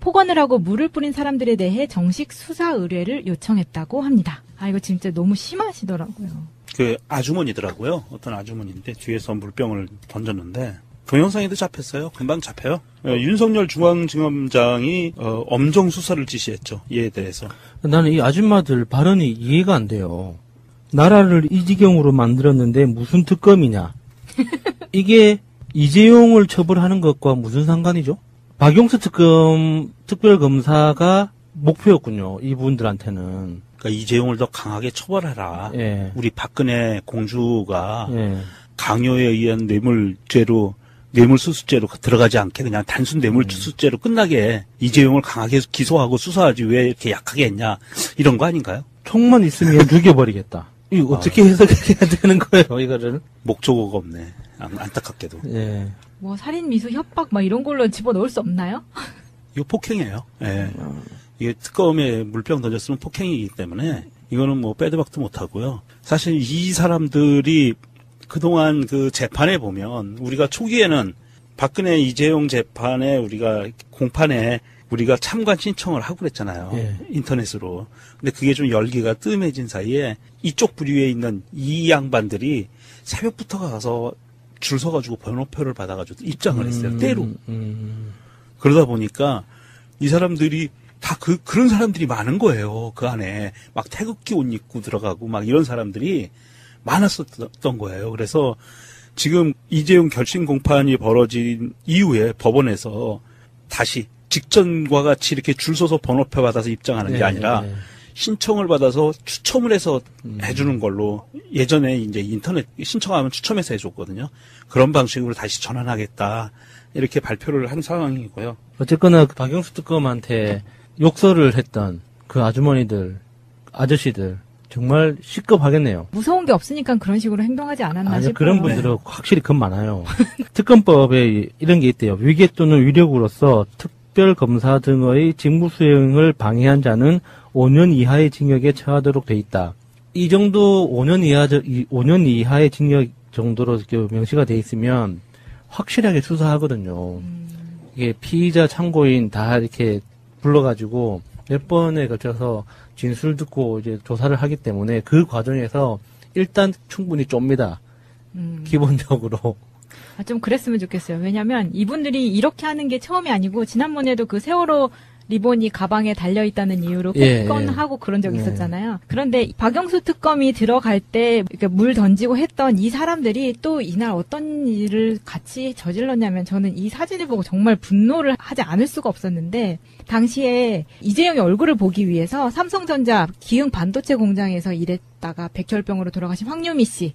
폭언을 하고 물을 뿌린 사람들에 대해 정식 수사 의뢰를 요청했다고 합니다. 아, 이거 진짜 너무 심하시더라고요. 그 아주머니더라고요. 어떤 아주머니인데 뒤에서 물병을 던졌는데 동영상에도 잡혔어요. 금방 잡혀요. 윤석열 중앙지검장이 엄정 수사를 지시했죠. 이에 대해서. 나는 이 아줌마들 발언이 이해가 안 돼요. 나라를 이 지경으로 만들었는데 무슨 특검이냐. 이게 이재용을 처벌하는 것과 무슨 상관이죠? 박용수 특별검사가 목표였군요. 이분들한테는. 그러니까 이재용을 더 강하게 처벌해라. 예. 우리 박근혜 공주가 예. 강요에 의한 뇌물수수죄로 들어가지 않게 그냥 단순 뇌물수수죄로 끝나게 이재용을 강하게 기소하고 수사하지 왜 이렇게 약하게 했냐. 이런 거 아닌가요? 총만 있으면 죽여버리겠다. 이거 어떻게 해석해야 되는 거예요, 이거를? 목적어가 없네. 안타깝게도. 예. 뭐 살인, 미수, 협박 막 이런 걸로 집어넣을 수 없나요? 이거 폭행이에요. 예. 이게 특검에 물병 던졌으면 폭행이기 때문에 이거는 뭐 빼도 박도 못하고요. 사실 이 사람들이 그동안 그 재판에 보면 우리가 초기에는 박근혜 이재용 재판에 우리가 공판에 우리가 참관 신청을 하고 그랬잖아요. 예. 인터넷으로. 근데 그게 좀 열기가 뜸해진 사이에 이쪽 부류에 있는 이 양반들이 새벽부터 가서 줄 서가지고 번호표를 받아가지고 입장을 했어요. 때로. 그러다 보니까 이 사람들이 다 그런 사람들이 많은 거예요. 그 안에 막 태극기 옷 입고 들어가고 막 이런 사람들이 많았었던 거예요. 그래서 지금 이재용 결심 공판이 벌어진 이후에 법원에서 다시 직전과 같이 이렇게 줄 서서 번호표 받아서 입장하는 게 아니라 신청을 받아서 추첨을 해서 해주는 걸로 예전에 이제 인터넷 신청하면 추첨해서 해줬거든요. 그런 방식으로 다시 전환하겠다. 이렇게 발표를 한 상황이고요. 어쨌거나 그 박영수 특검한테 욕설을 했던 그 아주머니들, 아저씨들 정말 시급하겠네요. 무서운 게 없으니까 그런 식으로 행동하지 않았나 아니, 싶어요. 그런 분들은 확실히 겁 많아요. 특검법에 이런 게 있대요. 위계 또는 위력으로서 특별검사 등의 직무 수행을 방해한 자는 5년 이하의 징역에 처하도록 돼 있다. 이 정도 5년 이하의 징역 정도로 명시가 돼 있으면 확실하게 수사하거든요. 이게 피의자 참고인 다 이렇게 불러가지고 몇 번에 걸쳐서 진술 듣고 이제 조사를 하기 때문에 그 과정에서 일단 충분히 쫍니다. 기본적으로. 아, 좀 그랬으면 좋겠어요. 왜냐면 이분들이 이렇게 하는 게 처음이 아니고 지난번에도 그 세월호 리본이 가방에 달려있다는 이유로 폭언하고 그런 적이 있었잖아요. 그런데 박영수 특검이 들어갈 때 물 던지고 했던 이 사람들이 또 이날 어떤 일을 같이 저질렀냐면 저는 이 사진을 보고 정말 분노를 하지 않을 수가 없었는데 당시에 이재용의 얼굴을 보기 위해서 삼성전자 기흥 반도체 공장에서 일했다가 백혈병으로 돌아가신 황유미 씨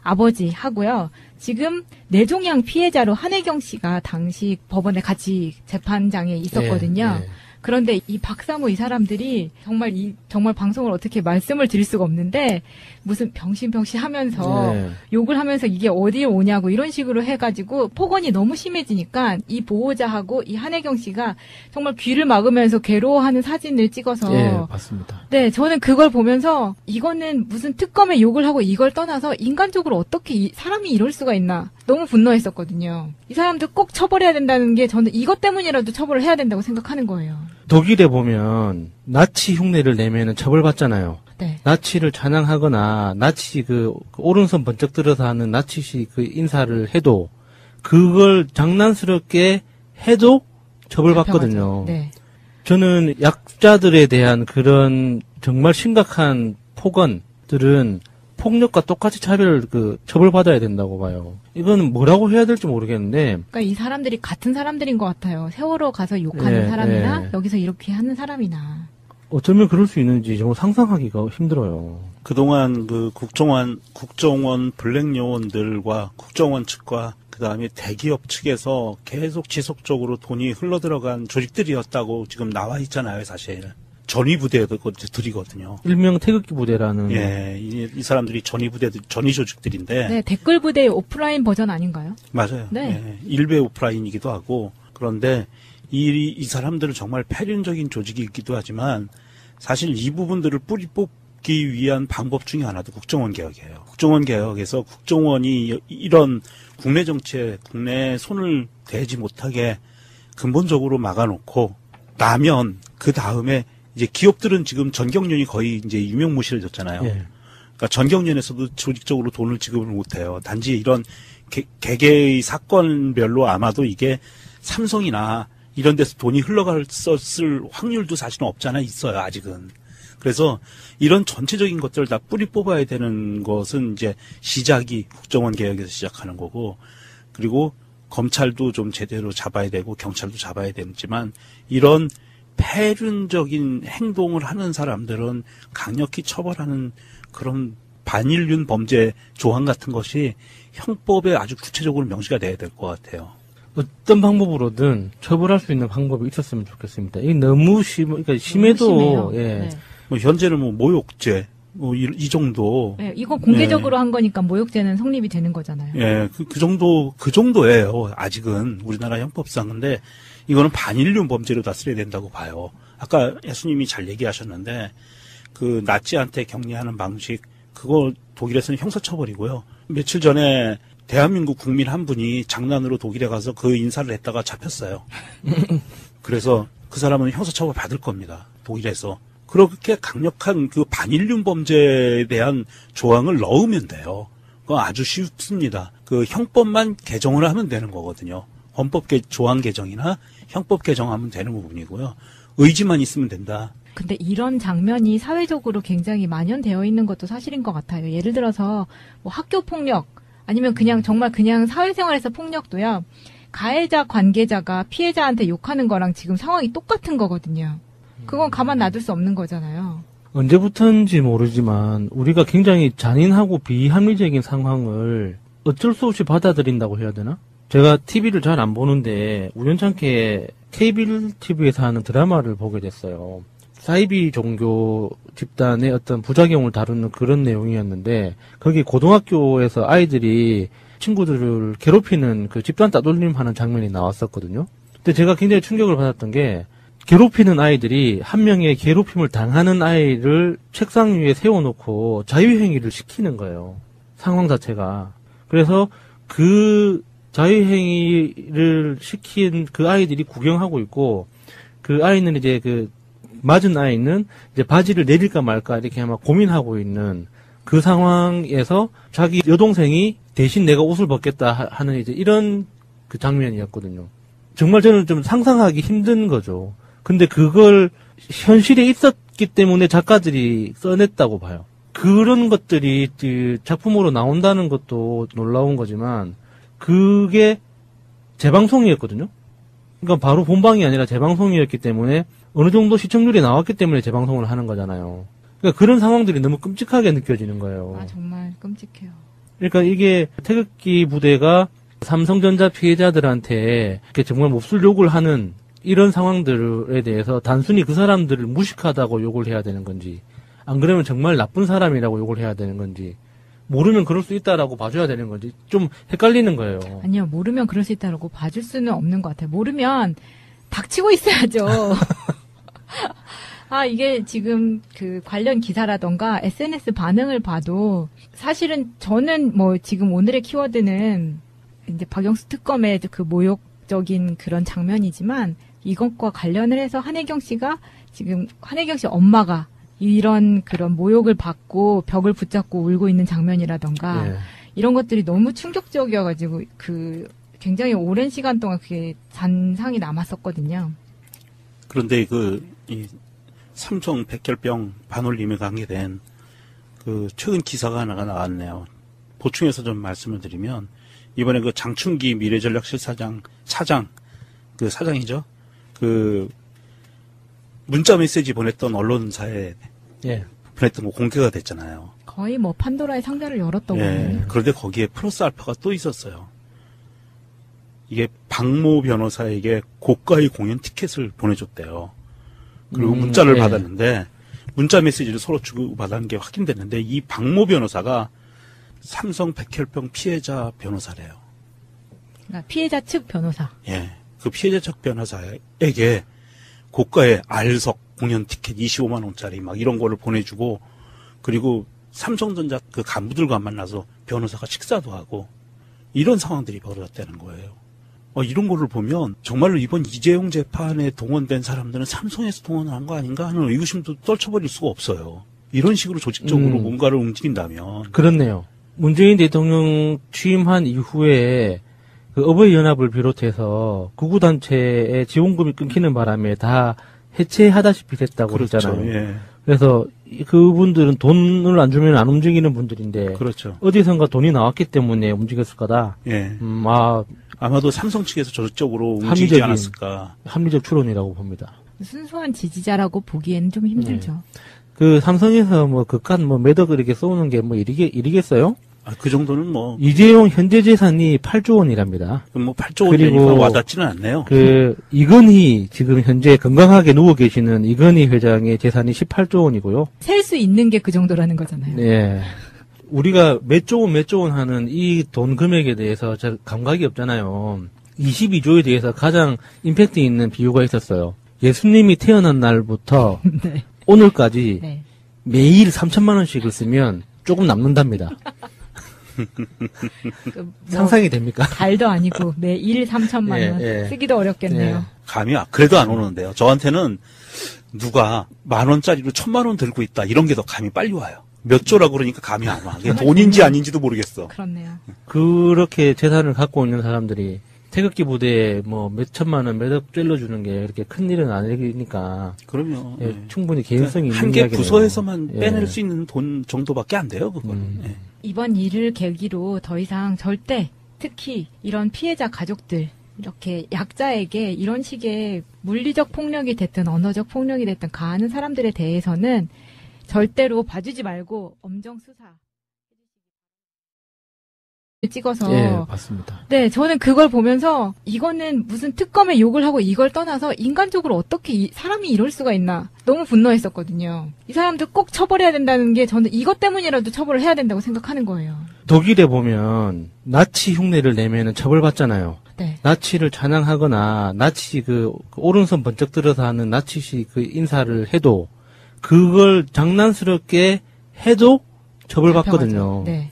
아버지 하고요. 지금 뇌종양 피해자로 한혜경 씨가 당시 법원에 같이 재판장에 있었거든요. 그런데 이 박사모 이 사람들이 정말 방송을 어떻게 말씀을 드릴 수가 없는데 무슨 병신병신 하면서 욕을 하면서 이게 어디에 오냐고 이런 식으로 해가지고 폭언이 너무 심해지니까 이 보호자하고 이 한혜경 씨가 정말 귀를 막으면서 괴로워하는 사진을 찍어서 맞습니다. 네, 저는 그걸 보면서 이거는 무슨 특검에 욕을 하고 이걸 떠나서 인간적으로 어떻게 사람이 이럴 수가 있나 너무 분노했었거든요. 이 사람들 꼭 처벌해야 된다는 게 저는 이것 때문이라도 처벌을 해야 된다고 생각하는 거예요. 독일에 보면 나치 흉내를 내면은 처벌받잖아요. 네. 나치를 찬양하거나 나치 그 오른손 번쩍 들어서 하는 나치식 그 인사를 해도 그걸 장난스럽게 해도 처벌받거든요. 네. 저는 약자들에 대한 그런 정말 심각한 폭언들은 폭력과 똑같이 처벌받아야 된다고 봐요. 이거는 뭐라고 해야 될지 모르겠는데. 그러니까 이 사람들이 같은 사람들인 것 같아요. 세월호 가서 욕하는 사람이나 여기서 이렇게 하는 사람이나. 어쩌면 그럴 수 있는지 정말 상상하기가 힘들어요. 그동안 그 국정원 블랙 요원들과 국정원 측과 그다음에 대기업 측에서 계속 지속적으로 돈이 흘러들어간 조직들이었다고 지금 나와 있잖아요, 사실. 전위부대들이거든요. 일명 태극기 부대라는. 예, 이 사람들이 전위 조직들인데. 네, 댓글 부대 오프라인 버전 아닌가요? 맞아요. 네. 예, 일베 오프라인이기도 하고. 그런데 이 사람들은 정말 폐륜적인 조직이기도 하지만 사실 이 부분들을 뿌리 뽑기 위한 방법 중에 하나도 국정원 개혁이에요. 국정원 개혁에서 국정원이 이런 국내 정치에 국내에 손을 대지 못하게 근본적으로 막아놓고 나면 그 다음에 이제 기업들은 지금 전경련이 거의 이제 유명무실해졌잖아요. 예. 그러니까 전경련에서도 조직적으로 돈을 지급을 못해요. 단지 이런 개개의 사건별로 아마도 이게 삼성이나 이런 데서 돈이 흘러갔을 확률도 사실은 없잖아 있어요. 아직은. 그래서 이런 전체적인 것들을 다 뿌리 뽑아야 되는 것은 이제 시작이 국정원 개혁에서 시작하는 거고, 그리고 검찰도 좀 제대로 잡아야 되고 경찰도 잡아야 되지만 이런 폐륜적인 행동을 하는 사람들은 강력히 처벌하는 그런 반인륜 범죄 조항 같은 것이 형법에 아주 구체적으로 명시가 돼야 될 것 같아요. 어떤 방법으로든 처벌할 수 있는 방법이 있었으면 좋겠습니다. 이게 너무 그러니까 심해도, 예. 네. 뭐 현재는 뭐 모욕죄, 뭐 이 정도. 네, 이거 공개적으로 한 거니까 모욕죄는 성립이 되는 거잖아요. 예, 그 정도예요. 아직은 우리나라 형법상. 근데 이거는 반인륜 범죄로 다스려야 된다고 봐요. 아까 예수님이 잘 얘기하셨는데 그 나치한테 격리하는 방식, 그거 독일에서는 형사처벌이고요. 며칠 전에 대한민국 국민 한 분이 장난으로 독일에 가서 그 인사를 했다가 잡혔어요. 그래서 그 사람은 형사처벌 받을 겁니다. 독일에서. 그렇게 강력한 그 반인륜 범죄에 대한 조항을 넣으면 돼요. 그거 아주 쉽습니다. 그 형법만 개정을 하면 되는 거거든요. 헌법 조항 개정이나 형법 개정하면 되는 부분이고요. 의지만 있으면 된다. 근데 이런 장면이 사회적으로 굉장히 만연되어 있는 것도 사실인 것 같아요. 예를 들어서 뭐 학교 폭력 아니면 그냥 정말 그냥 사회생활에서 폭력도요. 가해자 관계자가 피해자한테 욕하는 거랑 지금 상황이 똑같은 거거든요. 그건 가만 놔둘 수 없는 거잖아요. 언제부터인지 모르지만 우리가 굉장히 잔인하고 비합리적인 상황을 어쩔 수 없이 받아들인다고 해야 되나? 제가 TV를 잘 안 보는데 우연찮게 케이블 TV에서 하는 드라마를 보게 됐어요. 사이비 종교 집단의 어떤 부작용을 다루는 그런 내용이었는데 거기 고등학교에서 아이들이 친구들을 괴롭히는 그 집단 따돌림 하는 장면이 나왔었거든요. 근데 제가 굉장히 충격을 받았던 게 괴롭히는 아이들이 한 명의 괴롭힘을 당하는 아이를 책상 위에 세워놓고 자유행위를 시키는 거예요. 상황 자체가. 그래서 그 자유행위를 시킨 그 아이들이 구경하고 있고 그 아이는 이제 그 맞은 아이는 이제 바지를 내릴까 말까 이렇게 아마 고민하고 있는 그 상황에서 자기 여동생이 대신 내가 옷을 벗겠다 하는 이제 이런 그 장면이었거든요. 정말 저는 좀 상상하기 힘든 거죠. 근데 그걸 현실에 있었기 때문에 작가들이 써냈다고 봐요. 그런 것들이 작품으로 나온다는 것도 놀라운 거지만 그게 재방송이었거든요. 그러니까 바로 본방이 아니라 재방송이었기 때문에 어느 정도 시청률이 나왔기 때문에 재방송을 하는 거잖아요. 그러니까 그런 상황들이 너무 끔찍하게 느껴지는 거예요. 아, 정말 끔찍해요. 그러니까 이게 태극기 부대가 삼성전자 피해자들한테 이렇게 정말 몹쓸 욕을 하는 이런 상황들에 대해서 단순히 그 사람들을 무식하다고 욕을 해야 되는 건지, 안 그러면 정말 나쁜 사람이라고 욕을 해야 되는 건지, 모르면 그럴 수 있다라고 봐줘야 되는 건지 좀 헷갈리는 거예요. 아니요, 모르면 그럴 수 있다라고 봐줄 수는 없는 것 같아요. 모르면 닥치고 있어야죠. 아, 이게 지금 그 관련 기사라던가 SNS 반응을 봐도 사실은 저는 뭐 지금 오늘의 키워드는 이제 박영수 특검의 그 모욕적인 그런 장면이지만 이것과 관련을 해서 한혜경 씨가 지금 한혜경 씨 엄마가 이런 그런 모욕을 받고 벽을 붙잡고 울고 있는 장면이라던가 네. 이런 것들이 너무 충격적이어가지고 그 굉장히 오랜 시간 동안 그게 잔상이 남았었거든요. 그런데 이 삼성 백혈병 반올림에 관계된 그 최근 기사가 하나가 나왔네요. 보충해서 좀 말씀을 드리면 이번에 그 장충기 미래전략실사장 그 사장이죠. 그 문자 메시지 보냈던 언론사에 예. 보냈던 거 공개가 됐잖아요. 거의 뭐 판도라의 상자를 열었다고 하네요. 그런데 거기에 플러스 알파가 또 있었어요. 이게 박모 변호사에게 고가의 공연 티켓을 보내줬대요. 그리고 문자를 예. 받았는데 문자 메시지를 서로 주고받은 게 확인됐는데 이 박모 변호사가 삼성 백혈병 피해자 변호사래요. 그러니까 피해자 측 변호사. 예. 그 피해자 측 변호사에게 고가의 알석 공연 티켓 25만 원짜리 막 이런 거를 보내주고 그리고 삼성전자 그 간부들과 만나서 변호사가 식사도 하고 이런 상황들이 벌어졌다는 거예요. 이런 거를 보면 정말로 이번 이재용 재판에 동원된 사람들은 삼성에서 동원한 거 아닌가 하는 의구심도 떨쳐버릴 수가 없어요. 이런 식으로 조직적으로 뭔가를 움직인다면. 그렇네요. 문재인 대통령 취임한 이후에 그 어버이연합을 비롯해서 구구단체의 지원금이 끊기는 바람에 다 해체하다시피 됐다고 그렇죠. 했잖아요. 예. 그래서 그분들은 돈을 안 주면 안 움직이는 분들인데 그렇죠. 어디선가 돈이 나왔기 때문에 움직였을 거다. 예. 아마도 삼성 측에서 저쪽으로 움직이지 않았을까. 합리적 추론이라고 봅니다. 순수한 지지자라고 보기에는 좀 힘들죠. 그 삼성에서 그깟 매덕을 이렇게 쏘는 게 일이겠어요? 그 정도는 이재용 현재 재산이 8조 원이랍니다. 8조 원이니까 와닿지는 않네요. 이건희 지금 현재 건강하게 누워 계시는 이건희 회장의 재산이 18조 원이고요. 셀 수 있는 게 그 정도라는 거잖아요. 네. 우리가 몇 조 원 하는 이 돈 금액에 대해서 잘 감각이 없잖아요. 22조에 대해서 가장 임팩트 있는 비유가 있었어요. 예수님이 태어난 날부터 네. 오늘까지 네. 매일 3천만 원씩을 쓰면 조금 남는답니다. 상상이 됩니까? 달도 아니고 매일 3천만 원 쓰기도 어렵겠네요. 감이 그래도 안 오는데요. 저한테는 누가 10,000원짜리로 1,000만 원 들고 있다 이런 게 더 감이 빨리 와요. 몇 조라고 그러니까 감이 안 와. 그게 돈인지 아닌지도 모르겠어. 그렇네요. 그렇게 재산을 갖고 있는 사람들이 태극기 부대에 몇 천만 원, 몇억 찔러주는 게 그렇게 큰 일은 아니니까. 그럼요. 충분히 개연성이 있는 한 개 이야기네요. 부서에서만 빼낼 수 있는 돈 정도밖에 안 돼요, 그건. 이번 일을 계기로 더 이상 절대 특히 이런 피해자 가족들 이렇게 약자에게 이런 식의 물리적 폭력이 됐든 언어적 폭력이 됐든 가하는 사람들에 대해서는 절대로 봐주지 말고 엄정 수사 찍어서. 예, 맞습니다. 네, 저는 그걸 보면서 이거는 무슨 특검에 욕을 하고 이걸 떠나서 인간적으로 어떻게 사람이 이럴 수가 있나 너무 분노했었거든요. 이 사람들 꼭 처벌해야 된다는 게 저는 이것 때문이라도 처벌을 해야 된다고 생각하는 거예요. 독일에 보면 나치 흉내를 내면은 처벌받잖아요. 네. 나치를 찬양하거나 나치 그 오른손 번쩍 들어서 하는 나치식 그 인사를 해도 그걸 장난스럽게 해도 처벌받거든요. 네.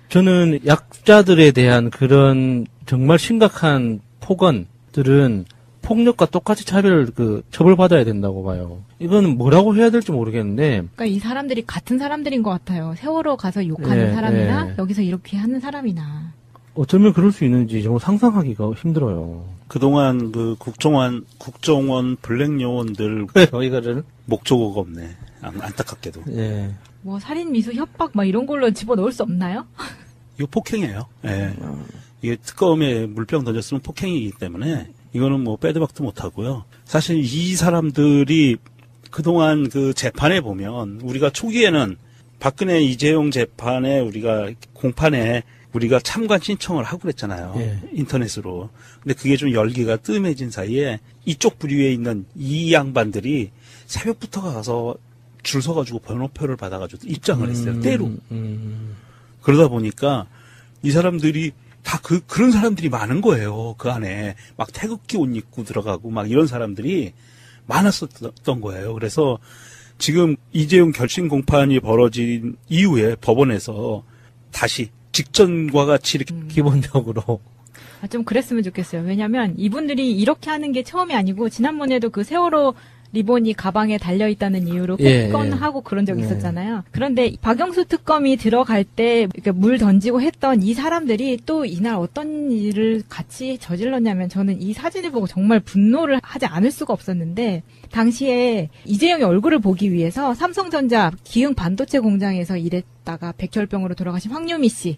저는 약자들에 대한 그런 정말 심각한 폭언들은 폭력과 똑같이 처벌받아야 된다고 봐요. 이건 뭐라고 해야 될지 모르겠는데. 그러니까 이 사람들이 같은 사람들인 것 같아요. 세월호 가서 욕하는 사람이나 여기서 이렇게 하는 사람이나. 어쩌면 그럴 수 있는지 정말 상상하기가 힘들어요. 그동안 그 국정원 블랙 요원들 이거를 목조고가 없네. 안타깝게도. 예. 살인 미수 협박 이런 걸로 집어넣을 수 없나요? 이거 폭행이에요. 예. 이게 특검에 물병 던졌으면 폭행이기 때문에 이거는 빼도 박도 못 하고요. 사실 이 사람들이 그동안 그 재판에 보면 우리가 초기에는 박근혜 이재용 재판에 우리가 공판에 우리가 참관 신청을 하고 그랬잖아요. 예. 인터넷으로. 근데 그게 좀 열기가 뜸해진 사이에 이쪽 부류에 있는 이 양반들이 새벽부터 가서 줄 서가지고 번호표를 받아가지고 입장을 했어요. 때로. 그러다 보니까 이 사람들이 다 그런 사람들이 많은 거예요. 그 안에 막 태극기 옷 입고 들어가고 막 이런 사람들이 많았었던 거예요. 그래서 지금 이재용 결심 공판이 벌어진 이후에 법원에서 다시 직전과 같이 이렇게 기본적으로 좀 그랬으면 좋겠어요. 왜냐하면 이분들이 이렇게 하는 게 처음이 아니고 지난번에도 그 세월호 리본이 가방에 달려있다는 이유로 폭언하고 그런 적이 있었잖아요. 그런데 박영수 특검이 들어갈 때 물 던지고 했던 이 사람들이 또 이날 어떤 일을 같이 저질렀냐면 저는 이 사진을 보고 정말 분노를 하지 않을 수가 없었는데 당시에 이재용의 얼굴을 보기 위해서 삼성전자 기흥 반도체 공장에서 일했다가 백혈병으로 돌아가신 황유미 씨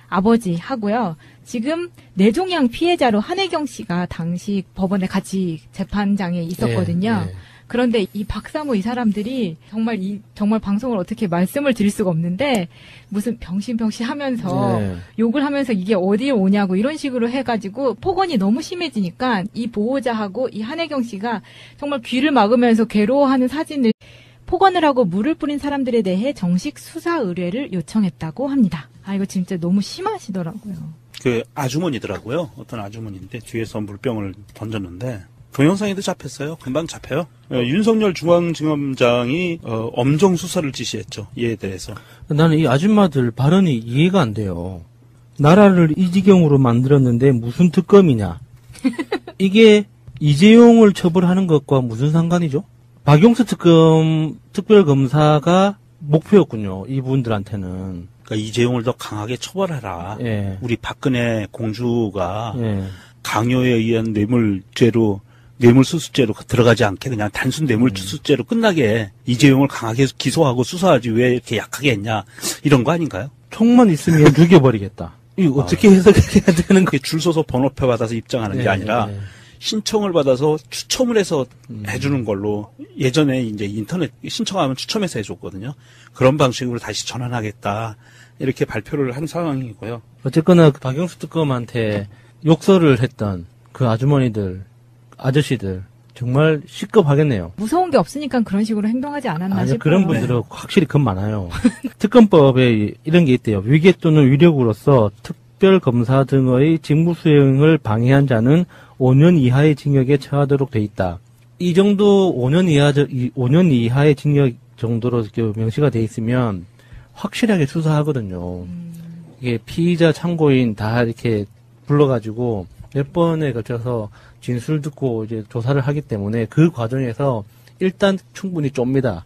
아버지 하고요. 지금 뇌종양 피해자로 한혜경 씨가 당시 법원에 같이 재판장에 있었거든요. 그런데 이 박사모 이 사람들이 정말 방송을 어떻게 말씀을 드릴 수가 없는데 무슨 병신 하면서 욕을 하면서 이게 어디에 오냐고 이런 식으로 해가지고 폭언이 너무 심해지니까 이 보호자하고 이 한혜경 씨가 정말 귀를 막으면서 괴로워하는 사진을 폭언을 하고 물을 뿌린 사람들에 대해 정식 수사 의뢰를 요청했다고 합니다. 이거 진짜 너무 심하시더라고요. 그 아주머니더라고요. 어떤 아주머니인데 뒤에서 물병을 던졌는데 동영상에도 잡혔어요. 금방 잡혀요. 윤석열 중앙지검장이 엄정 수사를 지시했죠. 이에 대해서. 나는 이 아줌마들 발언이 이해가 안 돼요. 나라를 이 지경으로 만들었는데 무슨 특검이냐. 이게 이재용을 처벌하는 것과 무슨 상관이죠? 박용수 특별검사가 목표였군요. 이분들한테는. 그러니까 이재용을 더 강하게 처벌해라. 예. 우리 박근혜 공주가 예. 강요에 의한 뇌물수수죄로 들어가지 않게 그냥 단순 뇌물수수죄로 끝나게 이재용을 강하게 기소하고 수사하지 왜 이렇게 약하게 했냐 이런 거 아닌가요? 총만 있으면 죽여버리겠다. 이거 어떻게 해석해야 되는 거? 줄 서서 번호표 받아서 입장하는 게 아니라 신청을 받아서 추첨을 해서 해주는 걸로 예전에 이제 인터넷 신청하면 추첨해서 해줬거든요. 그런 방식으로 다시 전환하겠다 이렇게 발표를 한 상황이고요. 어쨌거나 박영수 특검한테 욕설을 했던 그 아주머니들, 아저씨들 정말 시급하겠네요. 무서운 게 없으니까 그런 식으로 행동하지 않았나 아니요, 싶어요. 그런 분들은 확실히 겁 많아요. 특검법에 이런 게 있대요. 위계 또는 위력으로서 특별검사 등의 직무수행을 방해한 자는 5년 이하의 징역에 처하도록 돼 있다. 이 정도 5년 이하의 징역 정도로 명시가 돼 있으면 확실하게 수사하거든요. 이게 피의자 참고인 다 이렇게 불러가지고 몇 번에 걸쳐서 진술 듣고 이제 조사를 하기 때문에 그 과정에서 일단 충분히 쫍니다.